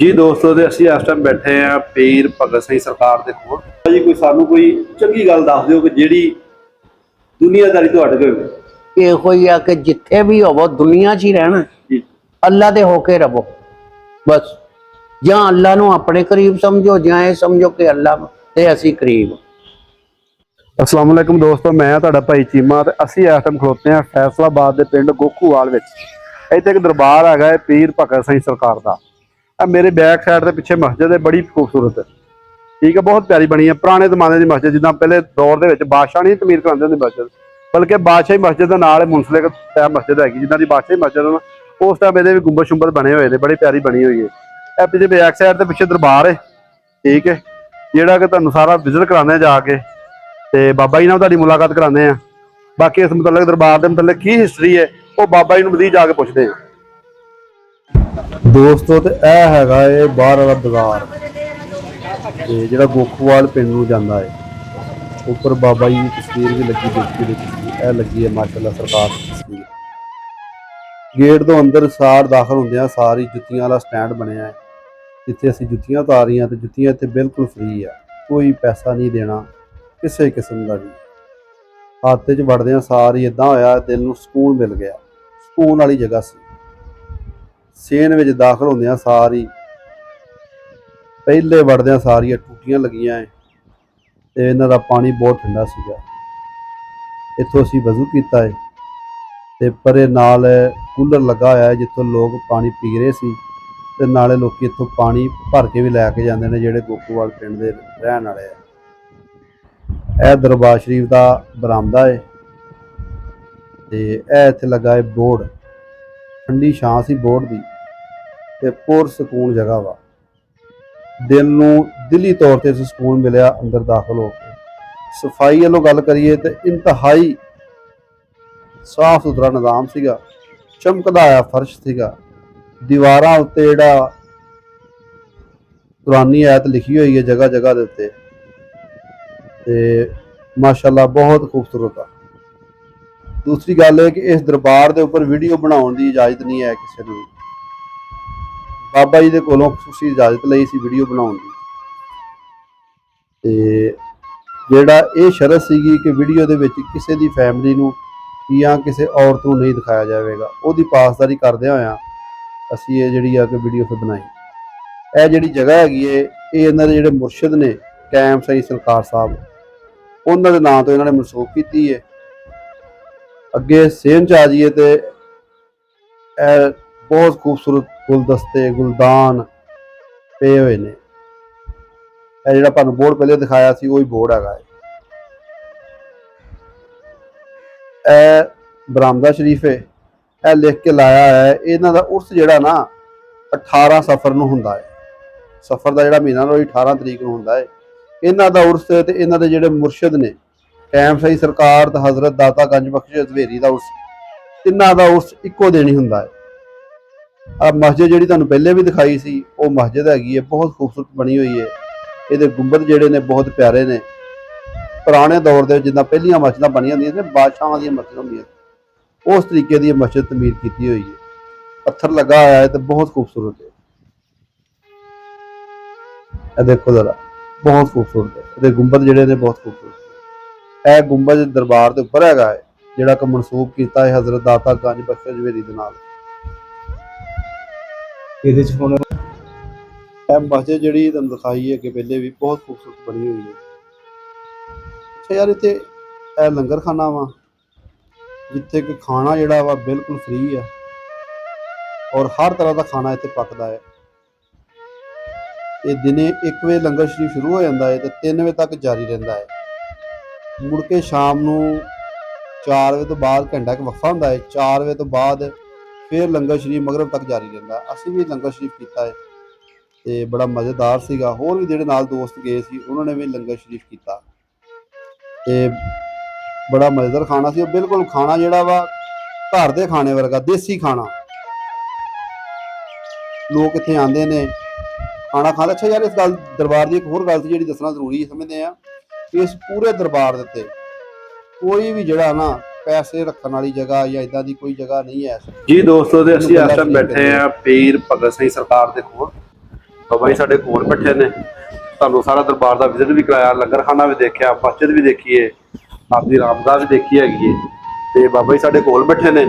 ਜੀ ਦੋਸਤੋ ਤੇ ਅਸੀਂ ਇਸ ਟਾਈਮ ਬੈਠੇ ਆ ਪੀਰ ਭਗਤ ਸਿੰਘ ਸਰਕਾਰ ਦੇ ਕੋਲ। ਜੀ ਕੋਈ ਚੰਗੀ ਗੱਲ ਦੱਸ ਦਿਓ ਕਿ ਜਿਹੜੀ ਦੁਨੀਆਦਾਰੀ ਤੁਹਾਡੇ ਕੋਲ ਇਹੋ ਹੀ ਆ ਕਿ ਜਿੱਥੇ ਵੀ ਹੋਵੋ ਦੁਨੀਆ 'ਚ ਹੀ ਰਹਿਣਾ, ਜੀ ਅੱਲਾ ਦੇ ਹੋ ਕੇ ਰਵੋ ਬਸ। ਜਾਂ ਅੱਲਾ ਨੂੰ ਆਪਣੇ ਕਰੀਬ ਸਮਝੋ, ਜਾਂ ਇਹ ਸਮਝੋ ਕਿ ਅੱਲਾ ਤੇ ਅਸੀਂ ਕਰੀਬ। अस्सलाम वालेकुम दोस्तों, मैं ਤੁਹਾਡਾ ਭਾਈ ਚੀਮਾ ਤੇ ਅਸੀਂ ਇਸ ਟਾਈਮ ਖਲੋਤੇ ਆ ਫੈਸਲਾਬਾਦ ਦੇ ਪਿੰਡ ਗੋਖੂਵਾਲ ਵਿੱਚ। ਇੱਥੇ ਇੱਕ ਦਰਬਾਰ ਹੈਗਾ ਹੈ ਪੀਰ ਭਗਤ ਸਿੰਘ ਸਰਕਾਰ ਦਾ। ਆ ਮੇਰੇ ਬੈਕ ਸਾਈਡ ਦੇ ਪਿੱਛੇ ਮਸਜਿਦ ਹੈ, ਬੜੀ ਖੂਬਸੂਰਤ ਹੈ, ਠੀਕ ਹੈ, ਬਹੁਤ ਪਿਆਰੀ ਬਣੀ ਹੈ। ਪੁਰਾਣੇ ਜ਼ਮਾਨੇ ਦੀ ਮਸਜਿਦ, ਜਿੱਦਾਂ ਪਹਿਲੇ ਦੌਰ ਦੇ ਵਿੱਚ ਬਾਦਸ਼ਾਹ ਨਹੀਂ ਤਮੀਰ ਕਰਾਉਂਦੇ ਹੁੰਦੇ ਮਸਜਿਦ, ਬਲਕਿ ਬਾਦਸ਼ਾਹੀ ਮਸਜਿਦ ਦੇ ਨਾਲ ਮੁਨਸਲਿਕ ਮਸਜਿਦ ਹੈਗੀ, ਜਿੱਦਾਂ ਦੀ ਬਾਦਸ਼ਾਹੀ ਮਸਜਿਦ ਨਾ ਉਸ ਟਾਈਮ ਇਹਦੇ ਵੀ ਗੁੰਬਦ ਸ਼ੁੰਬਦ ਬਣੇ ਹੋਏ ਨੇ, ਬੜੀ ਪਿਆਰੀ ਬਣੀ ਹੋਈ ਹੈ। ਇਹ ਪਿੱਛੇ ਬੈਕ ਸਾਈਡ ਦੇ ਪਿੱਛੇ ਦਰਬਾਰ ਹੈ, ਠੀਕ ਹੈ, ਜਿਹੜਾ ਕਿ ਤੁਹਾਨੂੰ ਸਾਰਾ ਵਿਜ਼ਿਟ ਕਰਾਉਂਦੇ ਜਾ ਕੇ ਤੇ ਬਾਬਾ ਜੀ ਨਾਲ ਤੁਹਾਡੀ ਮੁਲਾਕਾਤ ਕਰਾਉਂਦੇ ਆ। ਬਾਕੀ ਇਸ ਮੁਤਲਕ ਦਰਬਾਰ ਦੇ ਮੁਤਲਕ ਕੀ ਹਿਸਟਰੀ ਹੈ ਉਹ ਬਾਬਾ ਜੀ ਨੂੰ ਵਧੀਆ ਜਾ ਕੇ ਪੁੱਛਦੇ ਆ। ਦੋਸਤੋ ਤੇ ਇਹ ਹੈਗਾ ਇਹ ਬਾਹਰ ਵਾਲਾ ਬਾਜ਼ਾਰ ਤੇ ਜਿਹੜਾ ਗੋਖੂਵਾਲ ਪਿੰਡ ਨੂੰ ਜਾਂਦਾ ਹੈ। ਉੱਪਰ ਬਾਬਾ ਜੀ ਦੀ ਤਸਵੀਰ ਵੀ ਲੱਗੀ, ਦੇਖੀ ਦੀ ਤਸਵੀਰ ਇਹ ਲੱਗੀ ਹੈ ਮਾਸ਼ਾਅੱਲਾ ਸਰਕਾਰ ਦੀ ਤਸਵੀਰ। ਗੇਟ ਤੋਂ ਅੰਦਰ ਸਾਰ ਦਾਖਲ ਹੁੰਦਿਆਂ ਸਾਰੀ ਜੁੱਤੀਆਂ ਵਾਲਾ ਸਟੈਂਡ ਬਣਿਆ ਹੈ, ਜਿੱਥੇ ਅਸੀਂ ਜੁੱਤੀਆਂ ਉਤਾਰੀਆਂ ਤੇ ਜੁੱਤੀਆਂ ਇੱਥੇ ਬਿਲਕੁਲ ਫ੍ਰੀ ਆ, ਕੋਈ ਪੈਸਾ ਨਹੀਂ ਦੇਣਾ ਕਿਸੇ ਕਿਸਮ ਦਾ ਵੀ। ਹੱਥ 'ਚ ਵੜਦਿਆਂ ਸਾਰੀ ਇਦਾਂ ਹੋਇਆ ਦਿਲ ਨੂੰ ਸਕੂਨ ਮਿਲ ਗਿਆ, ਸਕੂਨ ਵਾਲੀ ਜਗ੍ਹਾ ਸੀ। ਸੇਨ ਵਿੱਚ ਦਾਖਲ ਹੁੰਦਿਆਂ ਸਾਰੀ ਪਹਿਲੇ ਵੜਦਿਆਂ ਸਾਰੀਆਂ ਟੂਟੀਆਂ ਲੱਗੀਆਂ ਹੈ ਤੇ ਇਹਨਾਂ ਦਾ ਪਾਣੀ ਬਹੁਤ ਠੰਡਾ ਸੀਗਾ। ਇੱਥੋਂ ਅਸੀਂ ਵਜ਼ੂ ਕੀਤਾ ਹੈ ਤੇ ਪਰੇ ਨਾਲ ਕੂਲਰ ਲੱਗਾ ਹੋਇਆ ਹੈ ਜਿੱਥੋਂ ਲੋਕ ਪਾਣੀ ਪੀ ਰਹੇ ਸੀ, ਤੇ ਨਾਲੇ ਲੋਕੀ ਇੱਥੋਂ ਪਾਣੀ ਭਰ ਕੇ ਵੀ ਲੈ ਕੇ ਜਾਂਦੇ ਨੇ ਜਿਹੜੇ ਗੋਖੂਵਾਲ ਪਿੰਡ ਦੇ ਰਹਿਣ ਵਾਲੇ ਆ। ਇਹ ਦਰਬਾਰ ਸ਼ਰੀਫ ਦਾ ਬਰਾਮਦਾ ਹੈ ਤੇ ਇਹ ਇੱਥੇ ਲੱਗਾ ਹੈ ਬੋਰਡ, ਠੰਡੀ ਛਾਂ ਸੀ ਬੋਰਡ ਦੀ ਤੇ ਪੁਰ ਸਕੂਨ ਜਗ੍ਹਾ ਵਾ। ਦਿਲ ਨੂੰ ਦਿਲੀ ਤੌਰ ਤੇ ਸਕੂਨ ਮਿਲਿਆ ਅੰਦਰ ਦਾਖਲ ਹੋ ਕੇ। ਸਫਾਈ ਵੱਲੋਂ ਗੱਲ ਕਰੀਏ ਤੇ ਇੰਤਹਾਈ ਸਾਫ ਸੁਥਰਾ ਨਿਜ਼ਾਮ ਸੀਗਾ, ਚਮਕਦਾ ਆਇਆ ਫਰਸ਼ ਸੀਗਾ, ਦੀਵਾਰਾਂ ਉੱਤੇ ਜਿਹੜਾ ਕੁਰਾਨੀ ਆਇਤ ਲਿਖੀ ਹੋਈ ਹੈ ਜਗ੍ਹਾ ਜਗ੍ਹਾ ਦੇ ਉੱਤੇ, ਤੇ ਮਾਸ਼ਾਅੱਲਾ ਬਹੁਤ ਖੂਬਸੂਰਤ ਆ। ਦੂਸਰੀ ਗੱਲ ਹੈ ਕਿ ਇਸ ਦਰਬਾਰ ਦੇ ਉੱਪਰ ਵੀਡੀਓ ਬਣਾਉਣ ਦੀ ਇਜਾਜ਼ਤ ਨਹੀਂ ਹੈ ਕਿਸੇ ਨੂੰ। ਬਾਬਾ ਜੀ ਦੇ ਕੋਲੋਂ ਖੁਸ਼ੀ ਇਜਾਜ਼ਤ ਲਈ ਸੀ ਵੀਡੀਓ ਬਣਾਉਣ ਦੀ, ਤੇ ਜਿਹੜਾ ਇਹ ਸ਼ਰਤ ਸੀਗੀ ਕਿ ਵੀਡੀਓ ਦੇ ਵਿੱਚ ਕਿਸੇ ਦੀ ਫੈਮਿਲੀ ਨੂੰ ਜਾਂ ਕਿਸੇ ਔਰਤ ਨੂੰ ਨਹੀਂ ਦਿਖਾਇਆ ਜਾਵੇਗਾ, ਉਹਦੀ ਪਾਸਦਾਰੀ ਕਰਦਿਆਂ ਹੋਇਆਂ ਅਸੀਂ ਇਹ ਜਿਹੜੀ ਆ ਕਿ ਵੀਡੀਓ ਫਿਰ ਬਣਾਈ। ਇਹ ਜਿਹੜੀ ਜਗ੍ਹਾ ਹੈਗੀ ਹੈ ਇਹ ਇਹਨਾਂ ਦੇ ਜਿਹੜੇ ਮੁਰਸ਼ਿਦ ਨੇ ਕਾਇਮ ਸਿੰਘ ਸਰਕਾਰ ਸਾਹਿਬ, ਉਹਨਾਂ ਦੇ ਨਾਂ ਤੋਂ ਇਹਨਾਂ ਨੇ ਮਨਸੂਬ ਕੀਤੀ ਹੈ। ਅੱਗੇ ਸੇਮ 'ਚ ਆ ਜਾਈਏ ਤੇ ਇਹ ਬਹੁਤ ਖੂਬਸੂਰਤ ਗੁਲਦਸਤੇ ਗੁਲਦਾਨ ਪਏ ਹੋਏ ਨੇ। ਇਹ ਜਿਹੜਾ ਤੁਹਾਨੂੰ ਬੋਰਡ ਪਹਿਲੇ ਦਿਖਾਇਆ ਸੀ ਉਹੀ ਬੋਰਡ ਹੈਗਾ ਹੈ। ਇਹ ਬਰਾਮਦਾ ਸ਼ਰੀਫ ਹੈ, ਇਹ ਲਿਖ ਕੇ ਲਾਇਆ ਹੈ। ਇਹਨਾਂ ਦਾ ਉਰਸ ਜਿਹੜਾ ਨਾ 18 ਸਫਰ ਨੂੰ ਹੁੰਦਾ ਹੈ, ਸਫਰ ਦਾ ਜਿਹੜਾ ਮਹੀਨਾ ਉਹ 18 ਤਰੀਕ ਨੂੰ ਹੁੰਦਾ ਹੈ। ਇਹਨਾਂ ਦਾ ਉਰਸ ਤੇ ਇਹਨਾਂ ਦੇ ਜਿਹੜੇ ਮੁਰਸ਼ਿਦ ਨੇ ਕਾਇਮ ਸਿੰਘ ਸਰਕਾਰ ਤੇ ਹਜ਼ਰਤ ਦਾਤਾ ਗੰਜ ਬਖਸ਼ ਹਜ਼ਵੇਰੀ ਦਾ ਉਰਸ, ਤਿੰਨਾਂ ਦਾ ਉਰਸ ਇੱਕੋ ਦਿਨ ਹੀ ਹੁੰਦਾ ਹੈ। ਆ ਮਸਜਿਦ ਜਿਹੜੀ ਤੁਹਾਨੂੰ ਪਹਿਲੇ ਵੀ ਦਿਖਾਈ ਸੀ ਉਹ ਮਸਜਿਦ ਹੈਗੀ ਹੈ, ਬਹੁਤ ਖੂਬਸੂਰਤ ਬਣੀ ਹੋਈ ਹੈ। ਇਹਦੇ ਗੁੰਬਦ ਜਿਹੜੇ ਨੇ ਬਹੁਤ ਪਿਆਰੇ ਨੇ। ਪੁਰਾਣੇ ਦੌਰ ਦੇ ਜਿੱਦਾਂ ਪਹਿਲੀਆਂ ਮਸਜਿਦਾਂ ਬਣੀਆਂ ਹੁੰਦੀਆਂ ਨੇ, ਬਾਦਸ਼ਾਹਾਂ ਦੀਆਂ ਮਸਜਿਦਾਂ ਹੁੰਦੀਆਂ, ਉਸ ਤਰੀਕੇ ਦੀ ਮਸਜਿਦ ਤਮੀਰ ਕੀਤੀ ਹੋਈ ਹੈ। ਪੱਥਰ ਲੱਗਾ ਹੋਇਆ ਹੈ ਤੇ ਬਹੁਤ ਖੂਬਸੂਰਤ ਹੈ। ਇਹ ਦੇਖੋ ਜ਼ਰਾ, ਬਹੁਤ ਖੂਬਸੂਰਤ ਹੈ। ਇਹਦੇ ਗੁੰਬਦ ਜਿਹੜੇ ਨੇ ਬਹੁਤ ਖੂਬਸੂਰਤ। ਇਹ ਗੁੰਬਦ ਦਰਬਾਰ ਦੇ ਉੱਪਰ ਹੈਗਾ ਹੈ ਜਿਹੜਾ ਕਿ ਮਨਸੂਬ ਕੀਤਾ ਹੈ ਹਜ਼ਰਤ ਦਾਤਾ ਗੰਜ ਬਖਸ਼ ਹਜ਼ਵੇਰੀ ਦੇ ਨਾਲ। ਇਹਦੇ 'ਚ ਹੁਣ ਇਹ ਮਸਜਿਦ ਜਿਹੜੀ ਤੁਹਾਨੂੰ ਦਿਖਾਈ ਹੈ ਕਿ ਪਹਿਲੇ ਵੀ ਬਹੁਤ ਖੂਬਸੂਰਤ ਬਣੀ ਹੋਈ ਹੈ। ਅੱਛਾ ਯਾਰ, ਇੱਥੇ ਇਹ ਲੰਗਰ ਖਾਨਾ ਵਾ ਜਿੱਥੇ ਕਿ ਖਾਣਾ ਜਿਹੜਾ ਵਾ ਬਿਲਕੁਲ ਫ੍ਰੀ ਹੈ ਔਰ ਹਰ ਤਰ੍ਹਾਂ ਦਾ ਖਾਣਾ ਇੱਥੇ ਪੱਕਦਾ ਹੈ। ਇਹ ਦਿਨੇ 1 ਵਜੇ ਲੰਗਰ ਸ਼ਰੀਫ ਸ਼ੁਰੂ ਹੋ ਜਾਂਦਾ ਹੈ ਤੇ 3 ਵਜੇ ਤੱਕ ਜਾਰੀ ਰਹਿੰਦਾ ਹੈ। ਮੁੜ ਕੇ ਸ਼ਾਮ ਨੂੰ 4 ਵਜੇ ਤੋਂ ਬਾਅਦ ਘੰਟਾ ਕੁ ਵਕਫਾ ਹੁੰਦਾ ਹੈ। 4 ਵਜੇ ਤੋਂ ਬਾਅਦ ਫਿਰ ਲੰਗਰ ਸ਼ਰੀਫ ਮਗਰਬ ਤੱਕ ਜਾਰੀ ਰਹਿੰਦਾ। ਅਸੀਂ ਵੀ ਲੰਗਰ ਸ਼ਰੀਫ ਕੀਤਾ ਹੈ ਤੇ ਬੜਾ ਮਜ਼ੇਦਾਰ ਸੀਗਾ। ਹੋਰ ਵੀ ਜਿਹੜੇ ਨਾਲ ਦੋਸਤ ਗਏ ਸੀ ਉਹਨਾਂ ਨੇ ਵੀ ਲੰਗਰ ਸ਼ਰੀਫ ਕੀਤਾ ਤੇ ਬੜਾ ਮਜ਼ੇਦਾਰ ਖਾਣਾ ਸੀ। ਉਹ ਬਿਲਕੁਲ ਖਾਣਾ ਜਿਹੜਾ ਵਾ ਘਰ ਦੇ ਖਾਣੇ ਵਰਗਾ, ਦੇਸੀ ਖਾਣਾ। ਲੋਕ ਇੱਥੇ ਆਉਂਦੇ ਨੇ ਖਾਣਾ ਖਾਂਦੇ। ਅੱਛਾ ਯਾਰ, ਇਸ ਗੱਲ ਦਰਬਾਰ ਦੀ ਇੱਕ ਹੋਰ ਗੱਲ ਸੀ ਜਿਹੜੀ ਦੱਸਣਾ ਜ਼ਰੂਰੀ ਸਮਝਦੇ ਆ ਕਿ ਇਸ ਪੂਰੇ ਦਰਬਾਰ ਦੇ ਉੱਤੇ ਕੋਈ ਵੀ ਜਿਹੜਾ ਨਾ ਪੈਸੇ ਰੱਖਣ ਵਾਲੀ ਜਗ੍ਹਾ ਜਾਂ ਇਦਾਂ ਦੀ ਕੋਈ ਜਗ੍ਹਾ ਨਹੀਂ ਹੈ। ਜੀ ਦੋਸਤੋ, ਤੇ ਅਸੀਂ ਇਸ ਟਾਈਮ ਬੈਠੇ ਆ ਪੀਰ ਭਗਤ ਸਿੰਘ ਸਰਕਾਰ ਦੇ ਕੋਲ ਬਾਬਾ ਜੀ ਸਾਡੇ ਕੋਲ ਬੈਠੇ ਨੇ, ਤੁਹਾਨੂੰ ਸਾਰਾ ਦਰਬਾਰ ਦਾ ਵਿਜ਼ਿਟ ਵੀ ਕਰਾਇਆ, ਲੰਗਰ ਖਾਨਾ ਵੀ ਦੇਖਿਆ, ਮਸਜਿਦ ਵੀ ਦੇਖੀਏ, ਆਪਦੀ ਰਾਮਦਾਂ ਵੀ ਦੇਖੀ ਹੈਗੀ ਹੈ। ਤੇ ਬਾਬਾ ਜੀ ਸਾਡੇ ਕੋਲ ਬੈਠੇ ਨੇ।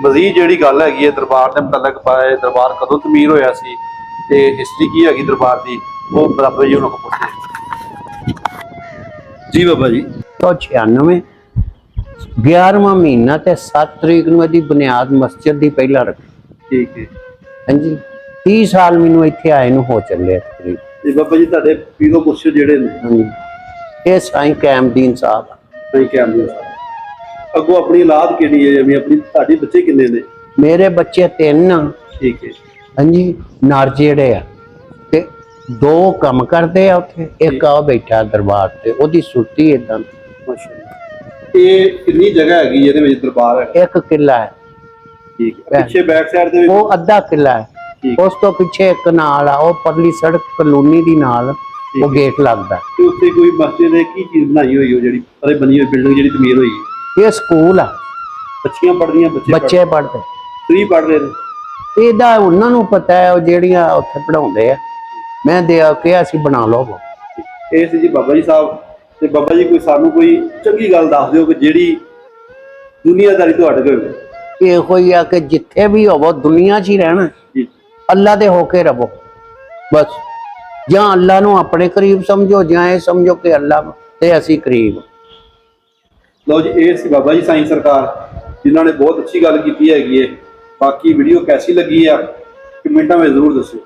ਮਜ਼ੀਦ ਜਿਹੜੀ ਗੱਲ ਹੈਗੀ ਹੈ ਦਰਬਾਰ ਦੇ ਮੁਤਲਕ ਪਾਏ, ਦਰਬਾਰ ਕਦੋਂ ਤਮੀਰ ਹੋਇਆ ਸੀ ਤੇ ਹਿਸਟਰੀ ਕੀ ਹੈਗੀ ਦਰਬਾਰ ਦੀ, ਉਹ ਬਾਬਾ ਜੀ ਉਹਨਾਂ ਕੋਲ ਪੁੱਛਦੇ ਜੀ। ਬਾਬਾ ਜੀ 1996 11ਵਾਂ ਮਹੀਨਾ ਤੇ 7 ਤਰੀਕ ਨੂੰ ਇਹਦੀ ਬੁਨਿਆਦ ਮਸਜਿਦ ਦੀ ਪਹਿਲਾਂ ਰੱਖੀ। ਠੀਕ ਹੈ। ਹਾਂਜੀ 30 ਸਾਲ ਮੈਨੂੰ ਇੱਥੇ ਆਏ ਨੂੰ ਹੋ ਚੱਲੇ ਤਕਰੀਬ। ਤੇ ਬਾਬਾ ਜੀ ਤੁਹਾਡੇ ਪੀਰੋ ਮੁਰਸ਼ਿਦ ਜਿਹੜੇ ਨੇ, ਹਾਂਜੀ ਇਹ ਸਾਈਂ ਕੈਮਦੀਨ ਸਾਹਿਬ। ਸਹੀ ਕਹਿੰਦੇ ਸਾਹਿਬ, ਅੱਗੋਂ ਆਪਣੀ ਔਲਾਦ ਕਿਹੜੀ ਹੈ, ਜਿਵੇਂ ਆਪਣੀ ਤੁਹਾਡੇ ਬੱਚੇ ਕਿੰਨੇ ਨੇ? ਮੇਰੇ ਬੱਚੇ 3 ਆ। ਠੀਕ ਹੈ। ਹਾਂਜੀ ਨਰ ਜਿਹੜੇ ਆ ਤੇ 2 ਕੰਮ ਕਰਦੇ ਆ ਉੱਥੇ, ਇੱਕ ਆ ਬੈਠਾ ਦਰਬਾਰ ਤੇ, ਉਹਦੀ ਸੁਰਤੀ ਏਦਾਂ। ਮਾਸ਼ਾਅੱਲਾ। ਇਹ ਕਿੰਨੀ ਜਗ੍ਹਾ ਹੈਗੀ ਜਿਹਦੇ ਵਿੱਚ ਦਰਬਾਰ ਹੈ? 1 ਕਿੱਲਾ ਹੈ। ਠੀਕ ਹੈ। ਪਿੱਛੇ ਬੈਕ ਸਾਈਡ ਦੇ ਵਿੱਚ ਉਹ ਅੱਧਾ ਕਿੱਲਾ ਹੈ। ਠੀਕ। ਉਸ ਤੋਂ ਪਿੱਛੇ ਇੱਕ ਨਾਲ ਆ, ਉਹ ਪਰਲੀ ਸੜਕ ਕਲੋਨੀ ਦੀ ਨਾਲ ਉਹ ਗੇਟ ਲੱਗਦਾ। ਤੇ ਉੱਥੇ ਕੋਈ ਮਸਜਿਦ ਹੈ, ਕੀ ਚੀਜ਼ ਬਣਾਈ ਹੋਈ ਉਹ ਜਿਹੜੀ ਪਰੇ ਬਣੀ ਹੋਈ ਬਿਲਡਿੰਗ ਜਿਹੜੀ ਤਮੀਰ ਹੋਈ ਹੈ? ਇਹ ਸਕੂਲ ਆ, ਬੱਚੀਆਂ ਪੜ੍ਹਦੀਆਂ, ਬੱਚੇ ਪੜ੍ਹਦੇ। ਫ੍ਰੀ ਪੜ੍ਹ ਰਹੇ ਨੇ? ਇਹਦਾ ਉਹਨਾਂ ਨੂੰ ਪਤਾ ਹੈ, ਉਹ ਜਿਹੜੀਆਂ ਉੱਥੇ ਪੜਾਉਂਦੇ ਆ। ਮੈਂ ਕਿਹਾ ਅਸੀਂ ਬਣਾ ਲਓ। ਇਹ ਸੀ ਜੀ ਬਾਬਾ ਜੀ ਸਾਹਿਬ। ਤੇ ਬਾਬਾ ਜੀ ਕੋਈ ਸਾਨੂੰ ਕੋਈ ਚੰਗੀ ਗੱਲ ਦੱਸ ਦਿਓ ਕਿ ਜਿਹੜੀ ਦੁਨੀਆਦਾਰੀ ਤੁਹਾਡੇ ਕੋਲ ਇਹੋ ਹੀ ਆ ਕਿ ਜਿੱਥੇ ਵੀ ਹੋਵੋ ਦੁਨੀਆ 'ਚ ਹੀ ਰਹਿਣਾ, ਜੀ ਅੱਲਾ ਦੇ ਹੋ ਕੇ ਰਵੋ ਬਸ। ਜਾਂ ਅੱਲਾ ਨੂੰ ਆਪਣੇ ਕਰੀਬ ਸਮਝੋ, ਜਾਂ ਇਹ ਸਮਝੋ ਕਿ ਅੱਲਾ ਤੇ ਅਸੀਂ ਕਰੀਬ। ਲਓ ਜੀ, ਇਹ ਸੀ ਬਾਬਾ ਜੀ ਸਾਈਂ ਸਰਕਾਰ, ਜਿਨ੍ਹਾਂ ਨੇ ਬਹੁਤ ਅੱਛੀ ਗੱਲ ਕੀਤੀ ਹੈਗੀ ਹੈ। ਬਾਕੀ ਵੀਡੀਓ ਕੈਸੀ ਲੱਗੀ ਆ ਕਮੈਂਟਾਂ ਵਿੱਚ ਜ਼ਰੂਰ ਦੱਸਿਓ।